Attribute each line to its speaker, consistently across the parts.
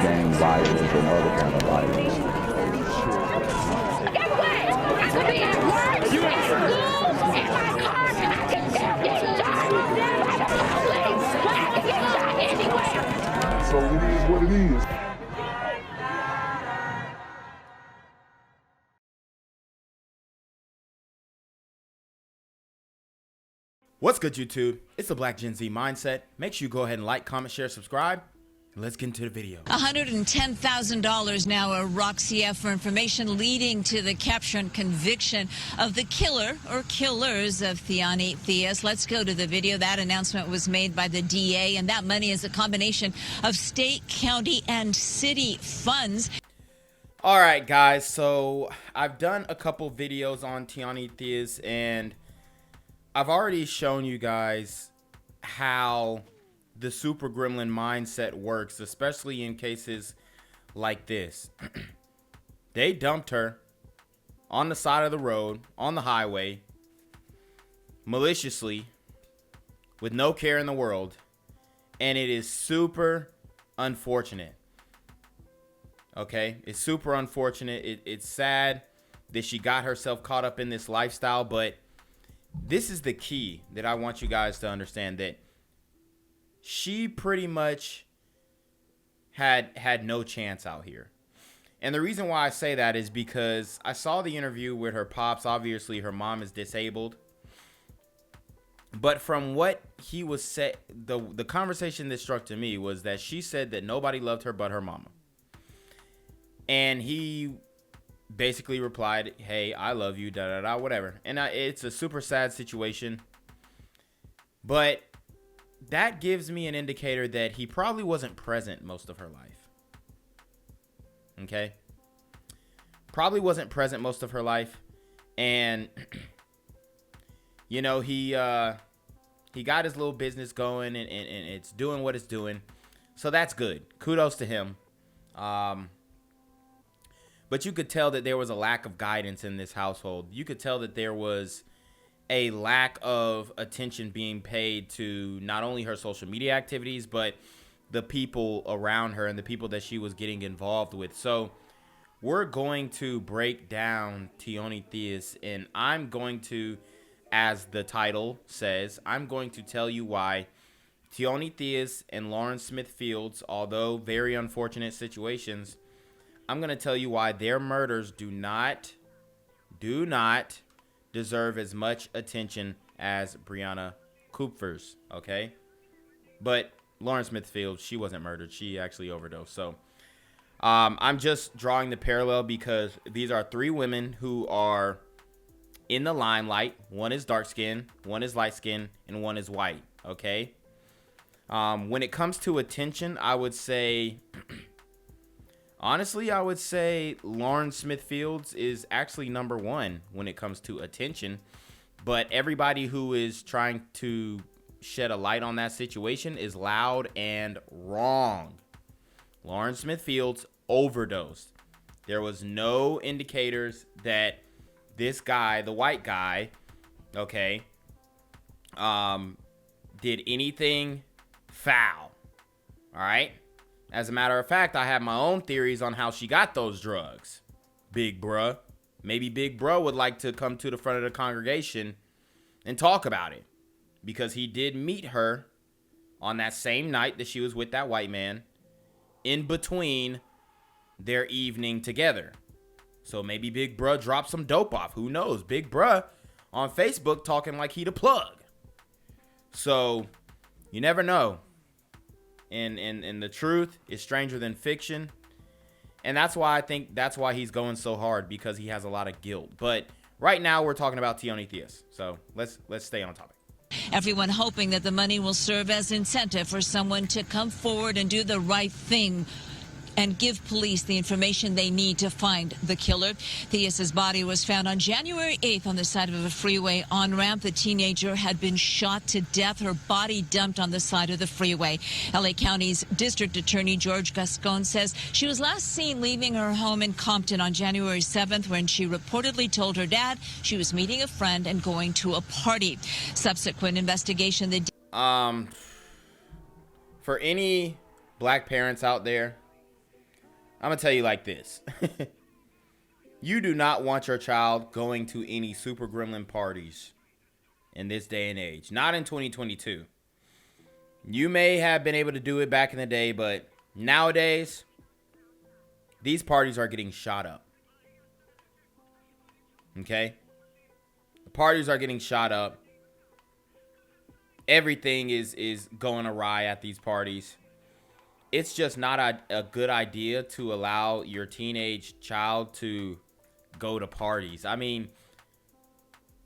Speaker 1: gang violence and other kind of violence.
Speaker 2: Get away! I could be at work, at school, in my car, I can still get shot by the police, but I can get shot anywhere.
Speaker 1: So it is what it is.
Speaker 3: What's good, YouTube? It's the Black Gen Z Mindset. Make sure you go ahead and like, comment, share, subscribe. And let's get into the video.
Speaker 4: $110,000 now a Roxy for information leading to the capture and conviction of the killer or killers of Tioni Theus. Let's go to the video. That announcement was made by the DA, and that money is a combination of state, county, and city funds.
Speaker 3: All right, guys. So I've done a couple videos on Tioni Theus, and I've already shown you guys how the super gremlin mindset works, especially in cases like this. They dumped her on the side of the road, on the highway, maliciously, with no care in the world, and it is super unfortunate. Okay? It's super unfortunate. It's sad that she got herself caught up in this lifestyle, but this is the key that I want you guys to understand, that she pretty much had no chance out here. And the reason why I say that is because I saw the interview with her pops. Obviously, her mom is disabled. But from what he was said, the conversation that struck to me was that she said that nobody loved her but her mama. And he basically replied, hey, I love you, da da da, whatever. And it's a super sad situation, but that gives me an indicator that he probably wasn't present most of her life. Okay, probably wasn't present most of her life. And you know, he got his little business going, and it's doing what it's doing, so that's good. Kudos to him. But you could tell that there was a lack of guidance in this household. You could tell that there was a lack of attention being paid to not only her social media activities, but the people around her and the people that she was getting involved with. So we're going to break down Tioni Theus, and I'm going to, as the title says, I'm going to tell you why Tioni Theus and Lawrence Smith Fields, although very unfortunate situations, I'm going to tell you why their murders do not deserve as much attention as Brianna Kupfer's, okay? But Lawrence Smith Fields, she wasn't murdered. She actually overdosed. So I'm just drawing the parallel because these are three women who are in the limelight. One is dark-skinned, one is light-skinned, and one is white, okay? When it comes to attention, I would say... honestly, I would say Lawrence Smith Fields is actually number one when it comes to attention. But everybody who is trying to shed a light on that situation is loud and wrong. Lawrence Smith Fields overdosed. There was no indicators that this guy, the white guy, okay, did anything foul. All right? As a matter of fact, I have my own theories on how she got those drugs. Big bruh. Maybe Big Bruh would like to come to the front of the congregation and talk about it, because he did meet her on that same night that she was with that white man in between their evening together. So maybe Big Bruh dropped some dope off. Who knows? Big Bruh on Facebook talking like he the plug. So you never know. And the truth is stranger than fiction. And that's why I think that's why he's going so hard, because he has a lot of guilt. But right now we're talking about Tioni Theus. So let's stay on topic.
Speaker 4: Everyone hoping that the money will serve as incentive for someone to come forward and do the right thing and give police the information they need to find the killer. Theus's body was found on January 8th on the side of a freeway on-ramp. The teenager had been shot to death, her body dumped on the side of the freeway. LA County's District Attorney George Gascon says she was last seen leaving her home in Compton on January 7th when she reportedly told her dad she was meeting a friend and going to a party. Subsequent investigation,
Speaker 3: for any black parents out there, I'm going to tell you like this. You do not want your child going to any super gremlin parties in this day and age. Not in 2022. You may have been able to do it back in the day, but nowadays, these parties are getting shot up. Okay? The parties are getting shot up. Everything is going awry at these parties. It's just not a good idea to allow your teenage child to go to parties. I mean,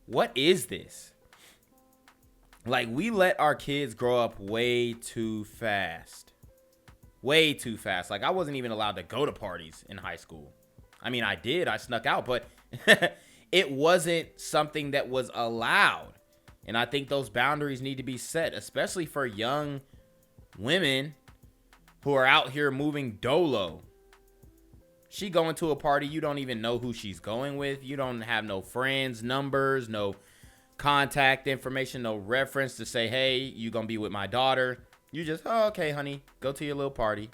Speaker 3: what is this? Like, we let our kids grow up way too fast. Way too fast. Like, I wasn't even allowed to go to parties in high school. I mean, I did. I snuck out, but it wasn't something that was allowed. And I think those boundaries need to be set, especially for young women who are out here moving dolo. She going to a party, you don't even know who she's going with. You don't have no friends, numbers, no contact information, no reference to say, hey, you gonna be with my daughter. You just, oh, okay, honey, go to your little party.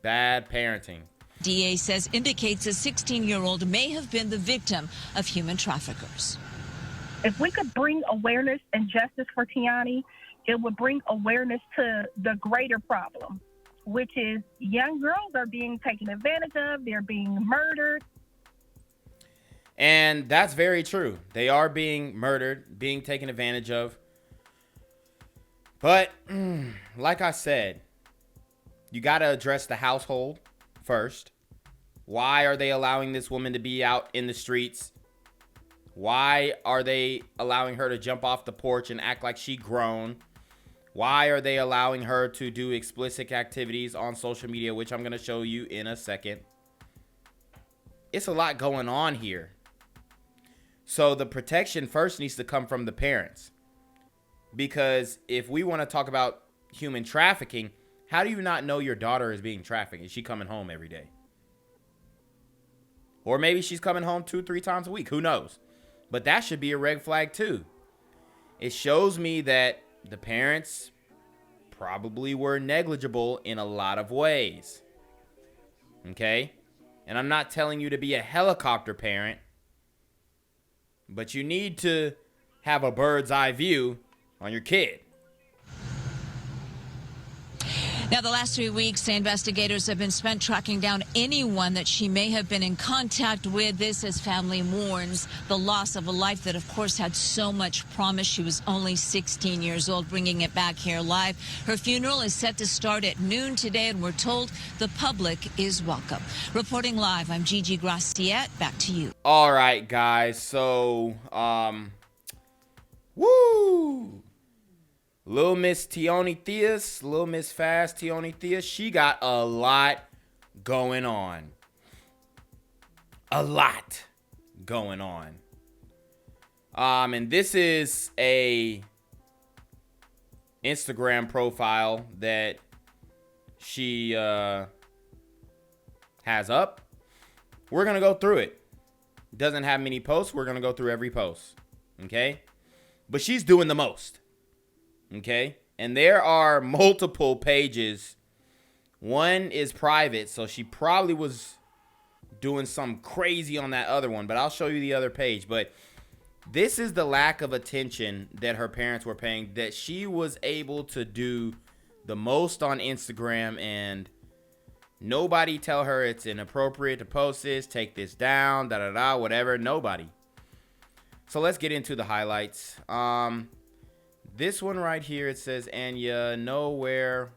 Speaker 3: Bad parenting.
Speaker 4: DA says indicates a 16-year-old may have been the victim of human traffickers.
Speaker 5: If we could bring awareness and justice for Tioni, it would bring awareness to the greater problem, which is young girls are being taken advantage of. They're being murdered.
Speaker 3: And that's very true. They are being murdered, being taken advantage of. But like I said, you got to address the household first. Why are they allowing this woman to be out in the streets? Why are they allowing her to jump off the porch and act like she grown? Why are they allowing her to do explicit activities on social media, which I'm going to show you in a second? It's a lot going on here. So the protection first needs to come from the parents. Because if we want to talk about human trafficking, how do you not know your daughter is being trafficked? Is she coming home every day? Or maybe she's coming home 2-3 times a week. Who knows? But that should be a red flag too. It shows me that the parents probably were negligible in a lot of ways. Okay? And I'm not telling you to be a helicopter parent, but you need to have a bird's eye view on your kid.
Speaker 4: Now, the last 3 weeks, investigators have been spent tracking down anyone that she may have been in contact with. This as family mourns the loss of a life that, of course, had so much promise. She was only 16 years old, bringing it back here live. Her funeral is set to start at noon today, and we're told the public is welcome. Reporting live, I'm Gigi Graciette. Back to you.
Speaker 3: All right, guys. So, woo! Little Miss Tioni Theus, Little Miss Fast Tioni Theus, she got a lot going on. A lot going on. And this is a Instagram profile that she has up. We're going to go through it. Doesn't have many posts. We're going to go through every post. Okay? But she's doing the most. Okay, and there are multiple pages. One is private, so she probably was doing some crazy on that other one, but I'll show you the other page. But this is the lack of attention that her parents were paying, that she was able to do the most on Instagram, and nobody tell her it's inappropriate to post this, take this down, da-da-da, whatever, nobody. So let's get into the highlights. This one right here, it says, and you know where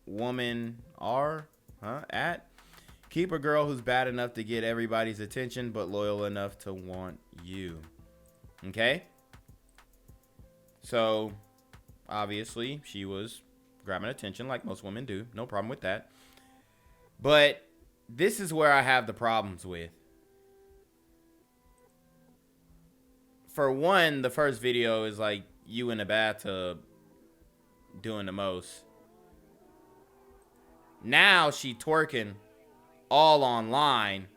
Speaker 3: women are, at. Keep a girl who's bad enough to get everybody's attention, but loyal enough to want you. Okay? So, obviously, she was grabbing attention like most women do. No problem with that. But this is where I have the problems with. For one, the first video is like, you in the bathtub doing the most. Now she twerking all online.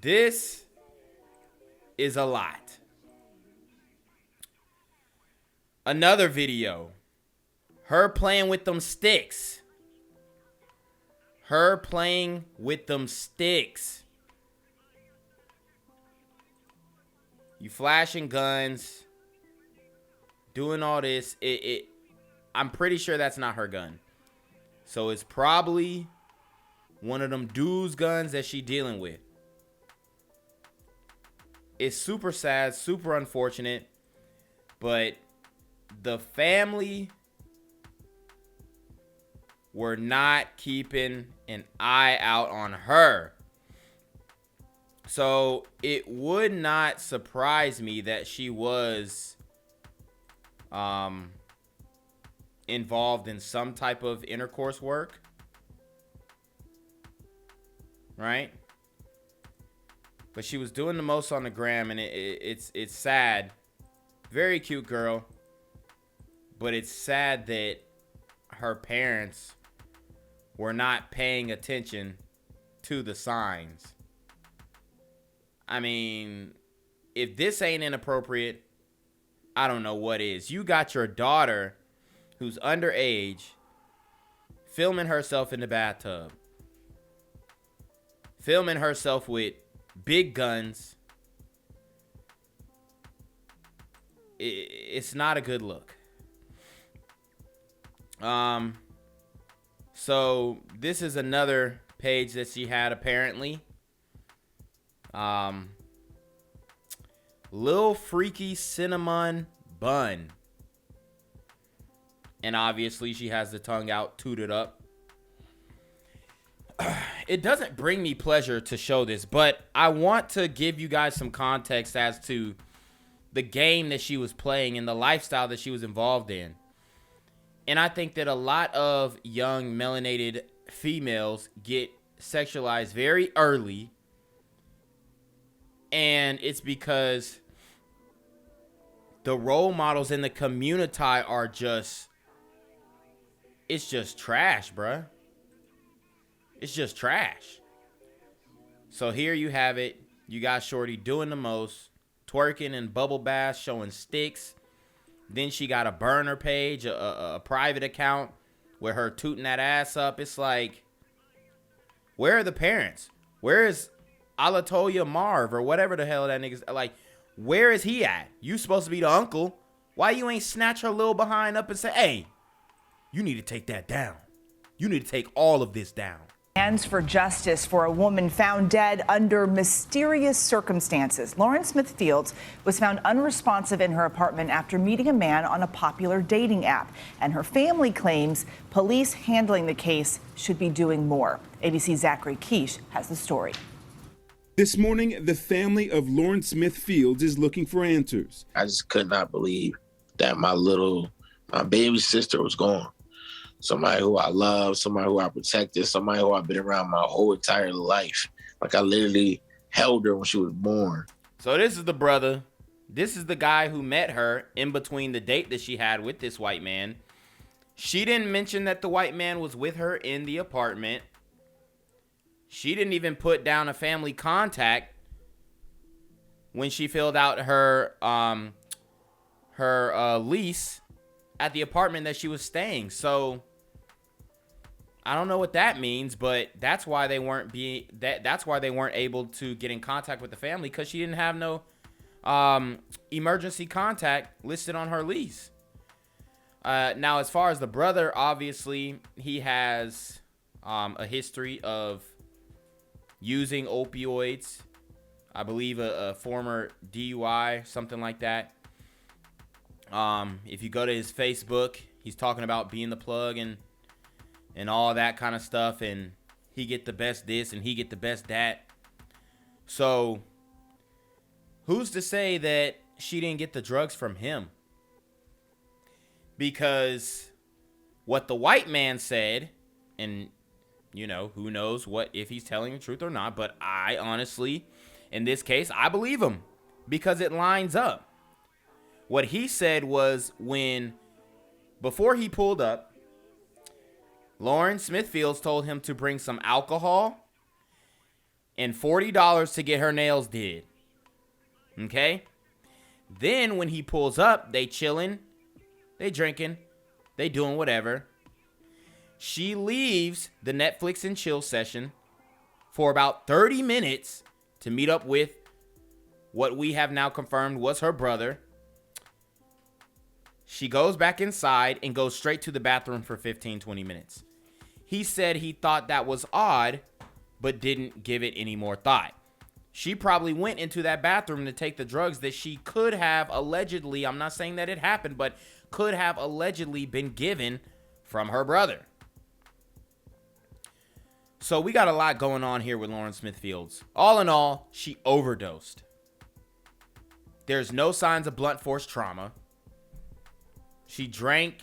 Speaker 3: This is a lot. Another video, her playing with them sticks. Her playing with them sticks. You flashing guns, doing all this. I'm pretty sure that's not her gun. So it's probably one of them dudes' guns that she dealing with. It's super sad, super unfortunate, but the family were not keeping an eye out on her. So it would not surprise me that she was involved in some type of intercourse work. Right? But she was doing the most on the gram, and it's sad. Very cute girl. But it's sad that her parents were not paying attention to the signs. I mean, if this ain't inappropriate, I don't know what is. You got your daughter who's underage filming herself in the bathtub. Filming herself with big guns. It's not a good look. So this is another page that she had apparently. Lil Freaky Cinnamon Bun. And obviously she has the tongue out, tooted up. It doesn't bring me pleasure to show this, but I want to give you guys some context as to the game that she was playing and the lifestyle that she was involved in. And I think that a lot of young melanated females get sexualized very early. And it's because the role models in the community are just, it's just trash, bruh. It's just trash. So here you have it. You got Shorty doing the most, twerking and bubble baths, showing sticks. Then she got a burner page, a private account where her tooting that ass up. It's like, where are the parents? Where is Alatoya Marv or whatever the hell that nigga's like? Where is he at? You supposed to be the uncle. Why you ain't snatch her little behind up and say, hey, you need to take that down. You need to take all of this down.
Speaker 6: Stands for justice for a woman found dead under mysterious circumstances. Lauren Smith Fields was found unresponsive in her apartment after meeting a man on a popular dating app. And her family claims police handling the case should be doing more. ABC's Zachary Quiche has the story.
Speaker 7: This morning, the family of Lauren Smith Fields is looking for answers.
Speaker 8: I just could not believe that my baby sister was gone. Somebody who I love, somebody who I protected, somebody who I've been around my whole entire life. Like I literally held her when she was born.
Speaker 3: So this is the brother. This is the guy who met her in between the date that she had with this white man. She didn't mention that the white man was with her in the apartment. She didn't even put down a family contact when she filled out her lease at the apartment that she was staying. So I don't know what that means, but that's why they weren't able to get in contact with the family, because she didn't have no emergency contact listed on her lease. Now, as far as the brother, obviously he has a history of using opioids. I believe a former DUI, something like that. If you go to his Facebook, he's talking about being the plug and all that kind of stuff, and he get the best this and he get the best that. So who's to say that she didn't get the drugs from him? Because what the white man said, and you know, who knows what if he's telling the truth or not, but I honestly, in this case, I believe him because it lines up. What he said was before he pulled up, Lauren Smith Fields told him to bring some alcohol and $40 to get her nails did. Okay? Then when he pulls up, they chilling, they drinking, they doing whatever. She leaves the Netflix and chill session for about 30 minutes to meet up with what we have now confirmed was her brother. She goes back inside and goes straight to the bathroom for 15, 20 minutes. He said he thought that was odd, but didn't give it any more thought. She probably went into that bathroom to take the drugs that she could have allegedly, I'm not saying that it happened, but could have allegedly been given from her brother. So we got a lot going on here with Lauren Smith Fields. All in all, she overdosed. There's no signs of blunt force trauma. She drank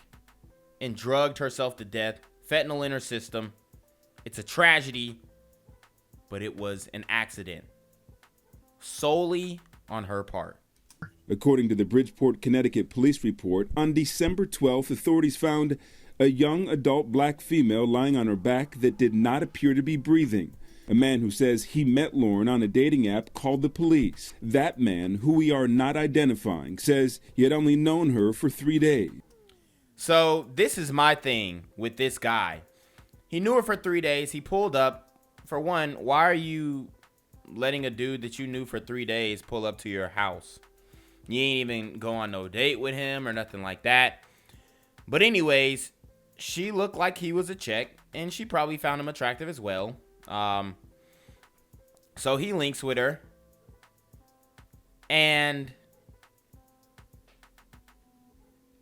Speaker 3: and drugged herself to death. Fentanyl in her system. It's a tragedy, but it was an accident. Solely on her part.
Speaker 7: According to the Bridgeport, Connecticut police report, on December 12th, authorities found a young adult black female lying on her back that did not appear to be breathing. A man who says he met Lauren on a dating app called the police. That man, who we are not identifying, says he had only known her for 3 days.
Speaker 3: So this is my thing with this guy. He knew her for 3 days. He pulled up. For one, why are you letting a dude that you knew for 3 days pull up to your house? You ain't even go on no date with him or nothing like that. But anyways, she looked like he was a check, and she probably found him attractive as well. So he links with her, and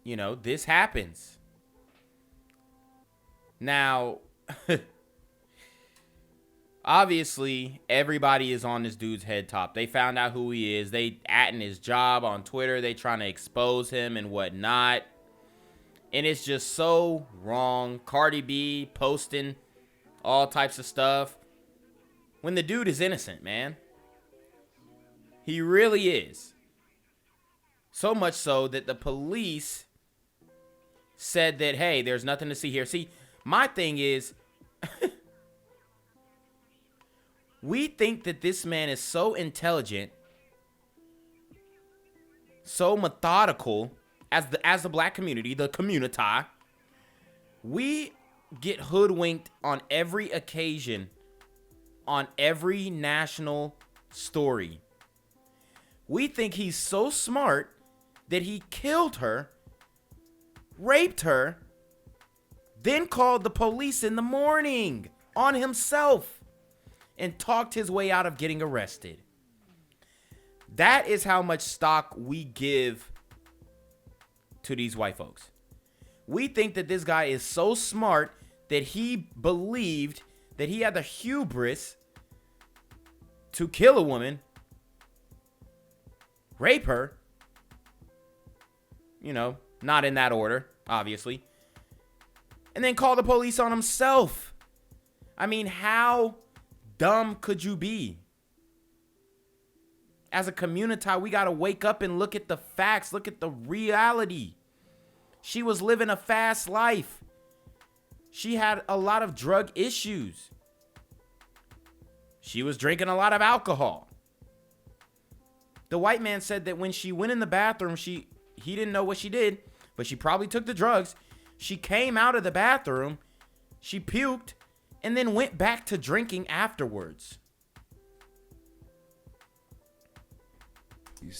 Speaker 3: you know, this happens. Now, obviously, everybody is on this dude's head top. They found out who he is. They atting his job on Twitter. They trying to expose him and whatnot. And it's just so wrong. Cardi B posting all types of stuff when the dude is innocent, man. He really is. So much so that the police said that, hey, there's nothing to see here. See, my thing is, we think that this man is so intelligent, so methodical, as the black community, the community. We get hoodwinked on every occasion, on every national story. We think he's so smart that he killed her, raped her, then called the police in the morning on himself and talked his way out of getting arrested. That is how much stock we give to these white folks. We think that this guy is so smart that he believed that he had the hubris to kill a woman, rape her, you know, not in that order, obviously, and then call the police on himself. I mean, how dumb could you be? As a community, we got to wake up and look at the facts, look at the reality. She was living a fast life. She had a lot of drug issues. She was drinking a lot of alcohol. The white man said that when she went in the bathroom, he didn't know what she did, but she probably took the drugs. She came out of the bathroom, she puked, and then went back to drinking afterwards.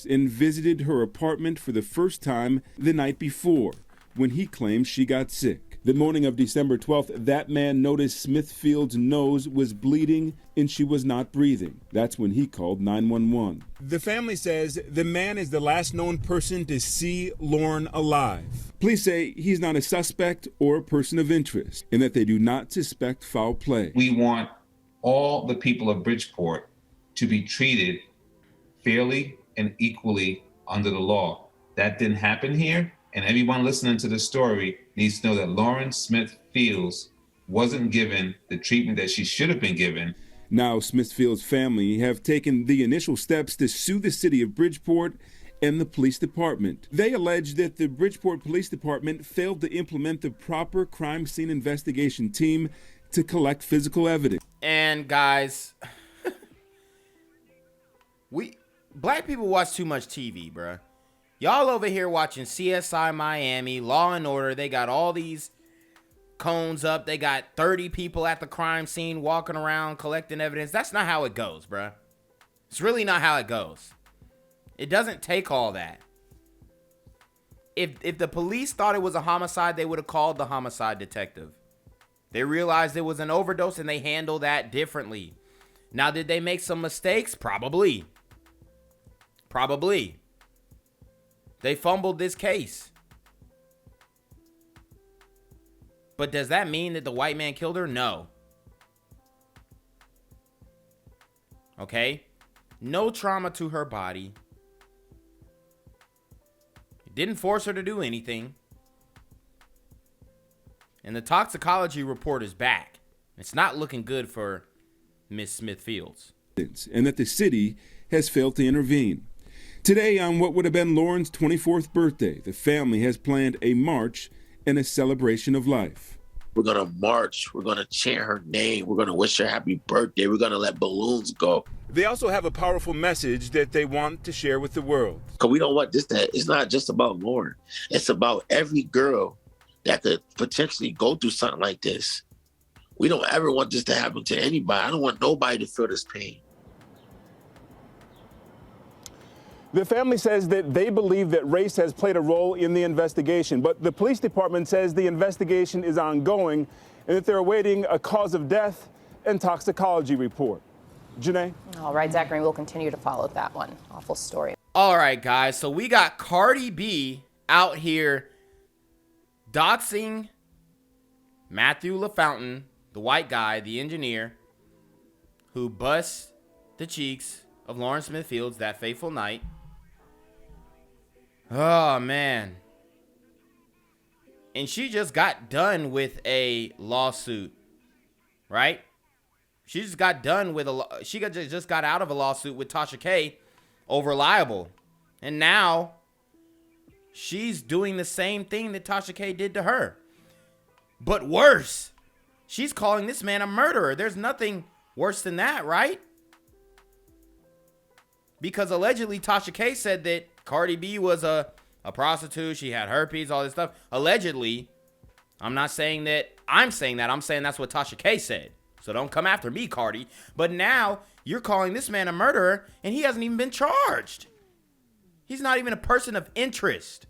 Speaker 7: And visited her apartment for the first time the night before, when he claimed she got sick. The morning of December 12th, that man noticed Smithfield's nose was bleeding and she was not breathing. That's when he called 911. The family says the man is the last known person to see Lauren alive. Police say he's not a suspect or a person of interest, and that they do not suspect foul play.
Speaker 9: We want all the people of Bridgeport to be treated fairly and equally under the law. That didn't happen here, and everyone listening to this story needs to know that Lauren Smith Fields wasn't given the treatment that she should have been given.
Speaker 7: Now, Smithfield's family have taken the initial steps to sue the city of Bridgeport and the police department. They allege that the Bridgeport Police Department failed to implement the proper crime scene investigation team to collect physical evidence.
Speaker 3: And guys, black people watch too much TV, bruh. Y'all over here watching CSI Miami, Law and Order. They got all these cones up. They got 30 people at the crime scene walking around collecting evidence. That's not how it goes, bruh. It's really not how it goes. It doesn't take all that. If the police thought it was a homicide, they would have called the homicide detective. They realized it was an overdose and they handle that differently. Now, did they make some mistakes? Probably. Probably. They fumbled this case. But does that mean that the white man killed her? No. Okay? No trauma to her body. It didn't force her to do anything. And the toxicology report is back. It's not looking good for Miss Smith-Fields.
Speaker 7: And that the city has failed to intervene. Today, on what would have been Lauren's 24th birthday, the family has planned a march and a celebration of life.
Speaker 8: We're going to march. We're going to chant her name. We're going to wish her happy birthday. We're going to let balloons go.
Speaker 7: They also have a powerful message that they want to share with the world.
Speaker 8: Because we don't want this, that it's not just about Lauren. It's about every girl that could potentially go through something like this. We don't ever want this to happen to anybody. I don't want nobody to feel this pain.
Speaker 7: The family says that they believe that race has played a role in the investigation, but the police department says the investigation is ongoing and that they're awaiting a cause of death and toxicology report. Janae?
Speaker 10: All right, Zachary, we'll continue to follow that one. Awful story.
Speaker 3: All right, guys. So we got Cardi B out here doxing Matthew LaFountain, the white guy, the engineer, who busts the cheeks of Lauren Smith-Fields that fateful night. Oh, man. And she just got done with a lawsuit, right? She just got done with just got out of a lawsuit with Tasha K over libel. And now she's doing the same thing that Tasha K did to her. But worse. She's calling this man a murderer. There's nothing worse than that, right? Because allegedly Tasha K said that Cardi B was a prostitute. She had herpes, all this stuff. Allegedly. I'm not saying that I'm saying that. I'm saying that's what Tasha K said. So don't come after me, Cardi. But now you're calling this man a murderer and he hasn't even been charged. He's not even a person of interest.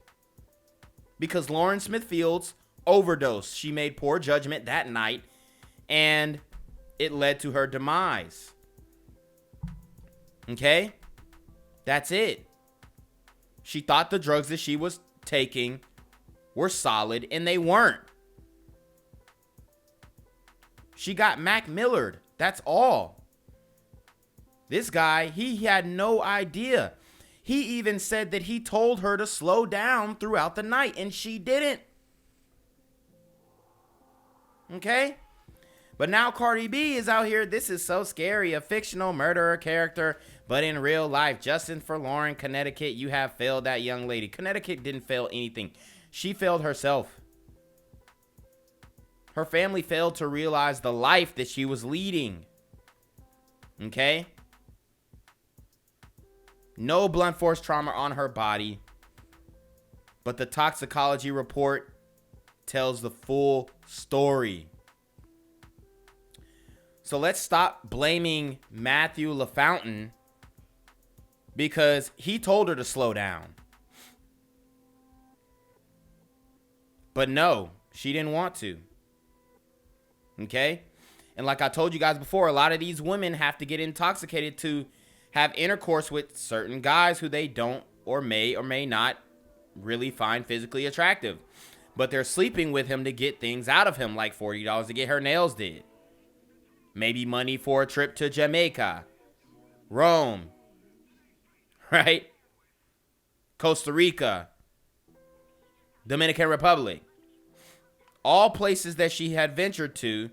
Speaker 3: Because Lauren Smith-Fields overdosed. She made poor judgment that night and it led to her demise. Okay? That's it. She thought the drugs that she was taking were solid, and they weren't. She got Mac Millered. That's all. This guy, he had no idea. He even said that he told her to slow down throughout the night, and she didn't. Okay? But now Cardi B is out here. This is so scary. A fictional murderer character. But in real life, Justin for Lauren, Connecticut, you have failed that young lady. Connecticut didn't fail anything. She failed herself. Her family failed to realize the life that she was leading. Okay? No blunt force trauma on her body. But the toxicology report tells the full story. So let's stop blaming Matthew LaFountain because he told her to slow down. But no, she didn't want to. Okay? And like I told you guys before, a lot of these women have to get intoxicated to have intercourse with certain guys who they don't or may not really find physically attractive. But they're sleeping with him to get things out of him, like $40 to get her nails did. Maybe money for a trip to Jamaica, Rome, right? Costa Rica, Dominican Republic. All places that she had ventured to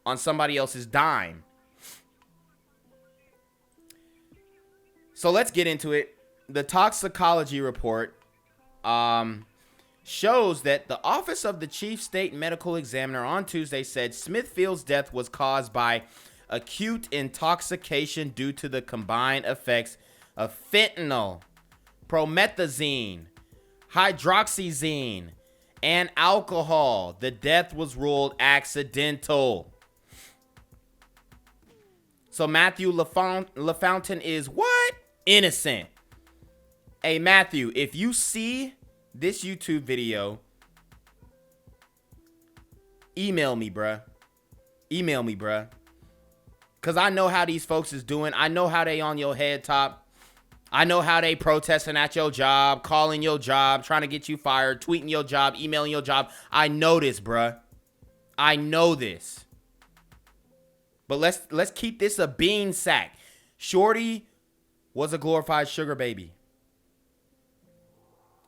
Speaker 3: on somebody else's dime. So let's get into it. The toxicology report shows that the Office of the Chief State Medical Examiner on Tuesday said Smith-Fields' death was caused by acute intoxication due to the combined effects of fentanyl, promethazine, hydroxyzine, and alcohol. The death was ruled accidental. So Matthew LaFountain is what? Innocent. Hey, Matthew, if you see this YouTube video, email me, bruh. Email me, bruh. Because I know how these folks is doing. I know how they on your head top. I know how they protesting at your job, calling your job, trying to get you fired, tweeting your job, emailing your job. I know this, bruh. I know this. But let's keep this a bean sack. Shorty was a glorified sugar baby.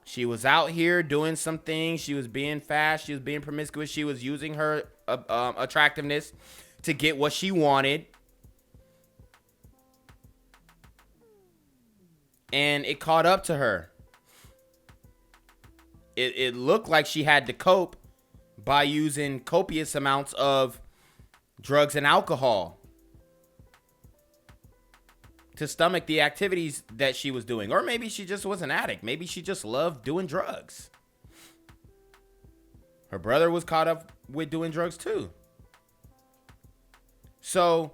Speaker 3: She was out here doing some things. She was being fast. She was being promiscuous. She was using her attractiveness to get what she wanted. And it caught up to her. It looked like she had to cope by using copious amounts of drugs and alcohol to stomach the activities that she was doing. Or maybe she just was an addict. Maybe she just loved doing drugs. Her brother was caught up with doing drugs too. So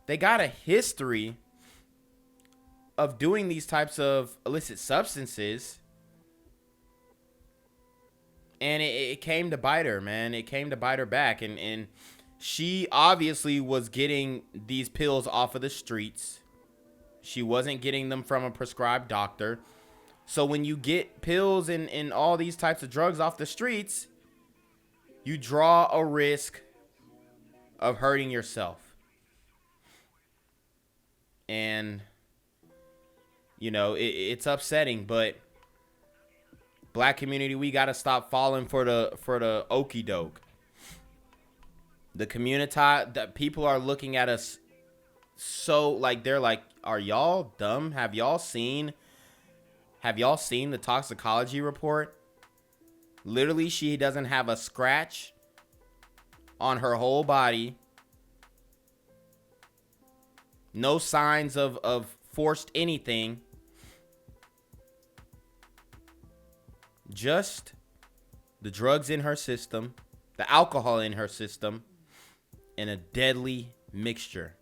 Speaker 3: they got a history of doing these types of illicit substances. And it came to bite her, man. It came to bite her back. And she obviously was getting these pills off of the streets. She wasn't getting them from a prescribed doctor. So when you get pills and all these types of drugs off the streets, you draw a risk of hurting yourself. And, you know, it's upsetting, but black community, we got to stop falling for the okie doke. The community, that people are looking at us so like they're like, are y'all dumb? Have y'all seen the toxicology report? Literally, she doesn't have a scratch on her whole body. No signs of forced anything. Just the drugs in her system, the alcohol in her system, and a deadly mixture.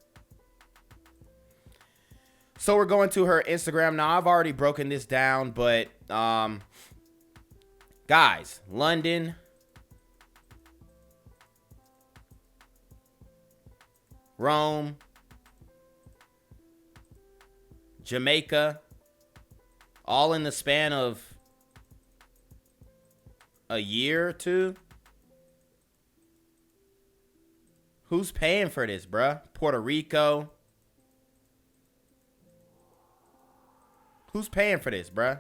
Speaker 3: So we're going to her Instagram now. I've already broken this down, but guys, London, Rome, Jamaica, all in the span of a year or two. Who's paying for this, bruh? Puerto Rico. Who's paying for this, bruh?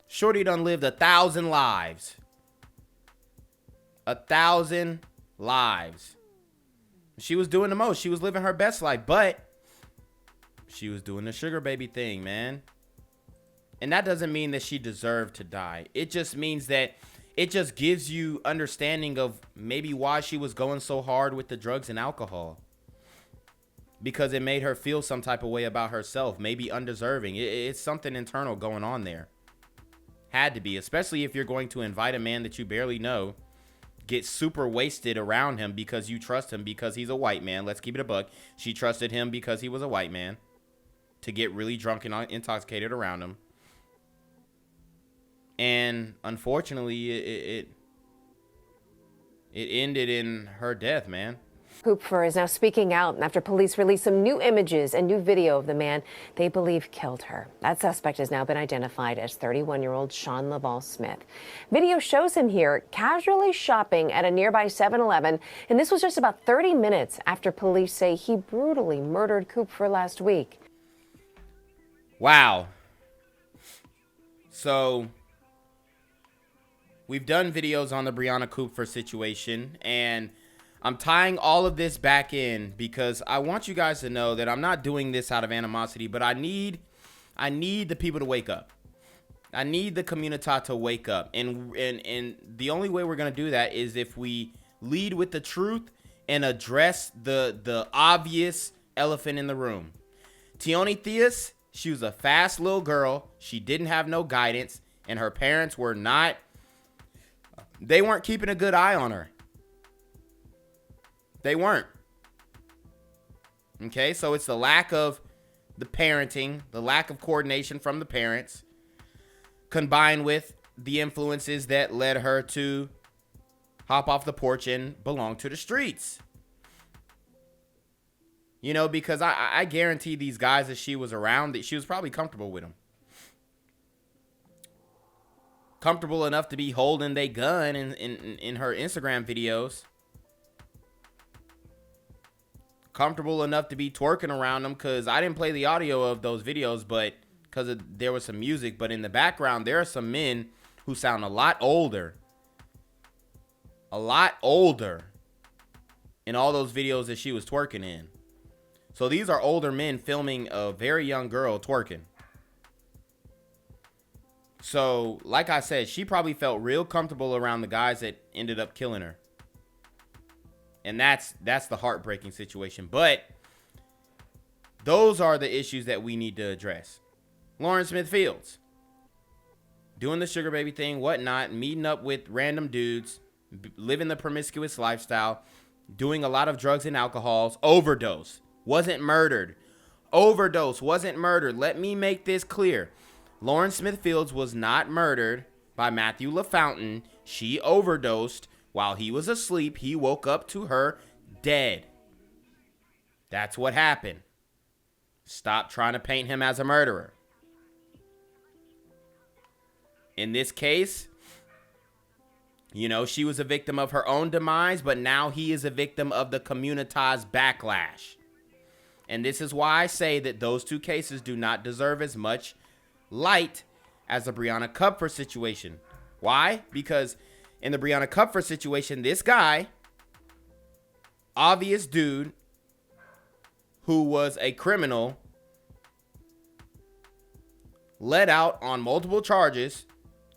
Speaker 3: Shorty done lived 1,000 lives. 1,000 lives. She was doing the most. She was living her best life, but she was doing the sugar baby thing, man. And that doesn't mean that she deserved to die. It just means that it just gives you understanding of maybe why she was going so hard with the drugs and alcohol. Because it made her feel some type of way about herself, maybe undeserving. It's something internal going on there. Had to be, especially if you're going to invite a man that you barely know, get super wasted around him because you trust him because he's a white man. Let's keep it a buck. She trusted him because he was a white man to get really drunk and intoxicated around him. And unfortunately, it ended in her death, man.
Speaker 11: Kupfer is now speaking out after police released some new images and new video of the man they believe killed her. That suspect has now been identified as 31-year-old Sean Laval Smith. Video shows him here casually shopping at a nearby 7-Eleven, and this was just about 30 minutes after police say he brutally murdered Kupfer last week.
Speaker 3: Wow. So we've done videos on the Brianna Kupfer situation, and I'm tying all of this back in because I want you guys to know that I'm not doing this out of animosity, but I need the people to wake up. I need the community to wake up. And the only way we're going to do that is if we lead with the truth and address the obvious elephant in the room. Tioni Theus, she was a fast little girl. She didn't have no guidance. And her parents were not, they weren't keeping a good eye on her. They weren't. Okay, so it's the lack of the parenting, the lack of coordination from the parents, combined with the influences that led her to hop off the porch and belong to the streets. You know, because I guarantee these guys that she was around, that she was probably comfortable with them. Comfortable enough to be holding their gun in her Instagram videos. Comfortable enough to be twerking around them, because I didn't play the audio of those videos, but because there was some music. But in the background, there are some men who sound a lot older. A lot older in all those videos that she was twerking in. So these are older men filming a very young girl twerking. So, like I said, she probably felt real comfortable around the guys that ended up killing her. And that's the heartbreaking situation. But those are the issues that we need to address. Lauren Smith Fields, doing the sugar baby thing, whatnot, meeting up with random dudes, living the promiscuous lifestyle, doing a lot of drugs and alcohols, overdose. Wasn't murdered. Overdose wasn't murdered. Let me make this clear. Lauren Smith Fields was not murdered by Matthew LaFountain. She overdosed while he was asleep. He woke up to her dead. That's what happened. Stop trying to paint him as a murderer. In this case, you know, she was a victim of her own demise, but now he is a victim of the communitized backlash. And this is why I say that those two cases do not deserve as much light as the Brianna Kupfer situation. Why? Because in the Brianna Kupfer situation, this guy, obvious dude who was a criminal, let out on multiple charges,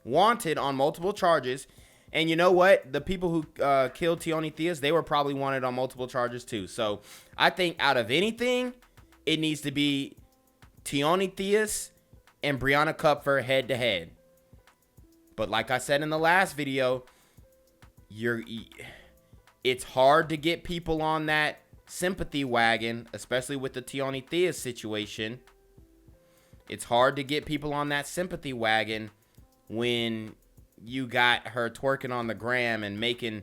Speaker 3: wanted on multiple charges. And you know what? The people who killed Tioni Theus, they were probably wanted on multiple charges too. So I think out of anything, it needs to be Tioni Theus and Brianna Kupfer head to head. But like I said in the last video, it's hard to get people on that sympathy wagon, especially with the Tioni Theus situation. It's hard to get people on that sympathy wagon when you got her twerking on the gram and making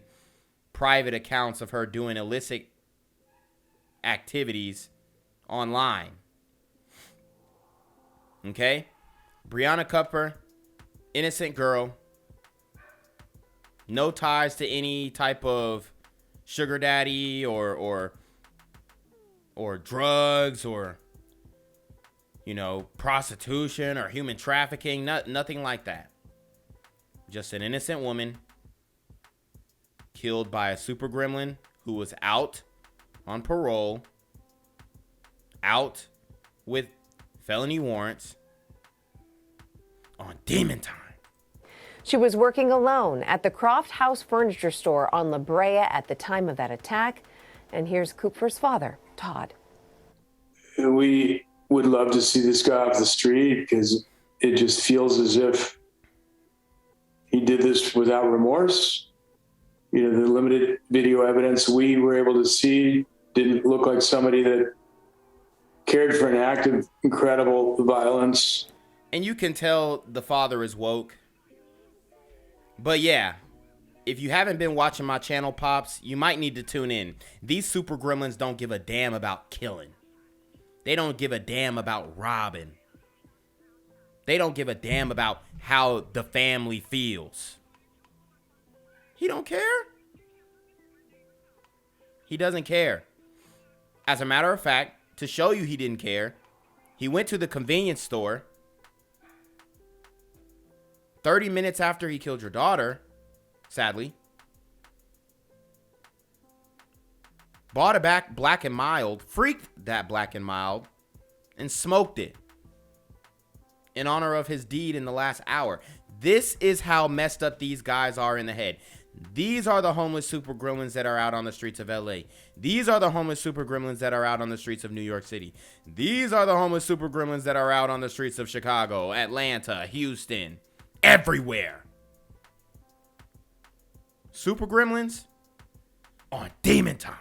Speaker 3: private accounts of her doing illicit activities online. Okay? Brianna Kupfer, innocent girl. No ties to any type of sugar daddy or drugs or, you know, prostitution or human trafficking. Nothing like that. Just an innocent woman killed by a super gremlin who was out on parole, out with felony warrants, on demon time.
Speaker 11: She was working alone at the Croft House Furniture Store on La Brea at the time of that attack. And here's Kupfer's father, Todd.
Speaker 12: We would love to see this guy off the street because it just feels as if he did this without remorse. You know, the limited video evidence we were able to see didn't look like somebody that cared for an act of incredible violence.
Speaker 3: And you can tell the father is woke. But yeah, if you haven't been watching my channel, Pops, you might need to tune in. These super gremlins don't give a damn about killing. They don't give a damn about robbing. They don't give a damn about how the family feels. He don't care. He doesn't care. As a matter of fact, to show you he didn't care, he went to the convenience store 30 minutes after he killed your daughter, sadly. Bought a Black and Mild, freaked that Black and Mild, and smoked it in honor of his deed in the last hour. This is how messed up these guys are in the head. These are the homeless super gremlins that are out on the streets of LA. These are the homeless super gremlins that are out on the streets of New York City. These are the homeless super gremlins that are out on the streets of Chicago, Atlanta, Houston, everywhere. Super Gremlins on Demon Time.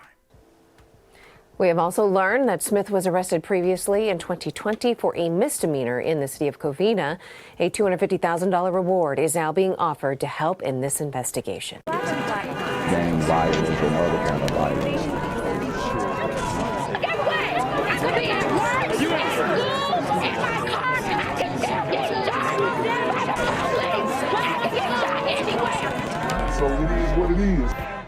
Speaker 11: We have also learned that Smith was arrested previously in 2020 for a misdemeanor in the city of Covina. A $250,000 reward is now being offered to help in this investigation.
Speaker 1: Gang violence and other kind of violence.
Speaker 2: Guess what? I could be at work, at school, in my car, and I can still get shot by the police. I can get shot anywhere.
Speaker 1: So it is what it is.